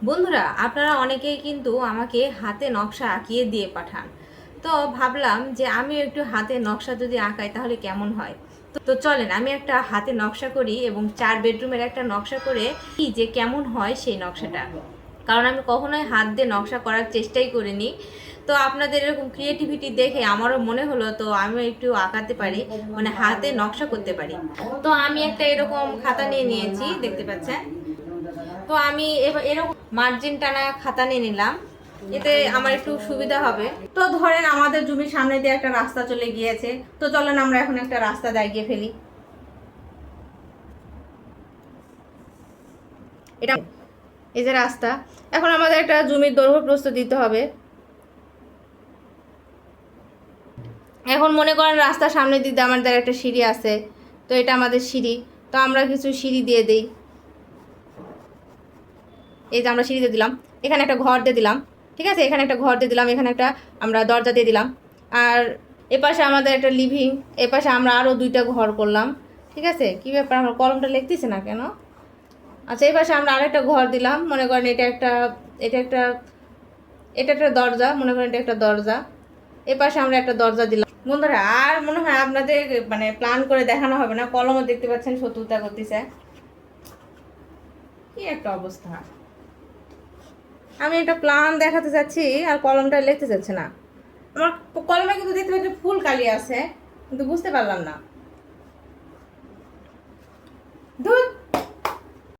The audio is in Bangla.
বন্ধুরা, আপনারা অনেকেই কিন্তু আমাকে হাতে নকশা আঁকিয়ে দিয়ে পাঠান। তো ভাবলাম যে আমিও একটু হাতে নকশা যদি আঁকাই তাহলে কেমন হয়। তো চলেন আমি একটা হাতে নকশা করি এবং 4 বেডরুমের একটা নকশা করে কি যে কেমন হয় সেই নকশাটা। কারণ আমি কখনোই হাত দিয়ে নকশা করার চেষ্টাই করিনি। তো আপনাদের এরকম ক্রিয়েটিভিটি দেখে আমারও মনে হলো তো আমিও একটু আঁকাতে পারি, মানে হাতে নকশা করতে পারি। তো আমি একটা এরকম খাতা নিয়ে নিয়েছি, দেখতে পাচ্ছেন। তো আমি এরকম মার্জিন টানা খাতা নিয়ে নিলাম, এতে আমার একটু সুবিধা হবে। তো ধরেন আমাদের জমির সামনে দিয়ে একটা রাস্তা চলে গিয়েছে, তো চলেন আমরা এখন একটা রাস্তা দাগিয়ে ফেলি। এটা এই যে রাস্তা। এখন আমাদের একটা জমির দৈর্ঘ্য প্রস্থ দিতে হবে। এখন মনে করেন রাস্তার সামনের দিকে আমাদের একটা সিঁড়ি আছে, তো এটা আমাদের সিঁড়ি। তো আমরা কিছু সিঁড়ি দিয়ে দিই। এই যে আমরা সিঁড়ি দিয়ে দিলাম, এখানে একটা ঘর দিয়ে দিলাম। ঠিক আছে, এখানে একটা ঘর দিয়ে দিলাম, এখানে একটা আমরা দরজা দিয়ে দিলাম। আর এপাশে আমাদের একটা লিভিং, এপাশে আমরা আরও 2টা ঘর করলাম। ঠিক আছে, কী ব্যাপার আমার কলমটা লিখতেছে না কেন? আচ্ছা, এই পাশে আমরা আরেকটা ঘর দিলাম। মনে করেন এটা একটা এটা একটা দরজা, মনে করেন এটা একটা দরজা। এপাশে আমরা একটা দরজা দিলাম। বন্ধুরা, আর মনে হয় আপনাদের মানে প্ল্যান করে দেখানো হবে না, কলমও দেখতে পাচ্ছেন শত্রুতা করতেছে। কি একটা অবস্থা! আমি একটা প্ল্যান দেখাতে চাচ্ছি আর কলমটা লিখতে চাচ্ছে না। আমার কলমে কিন্তু দেখতে পাচ্ছি ফুল কালি আছে, কিন্তু বুঝতে পারলাম না। ধুর,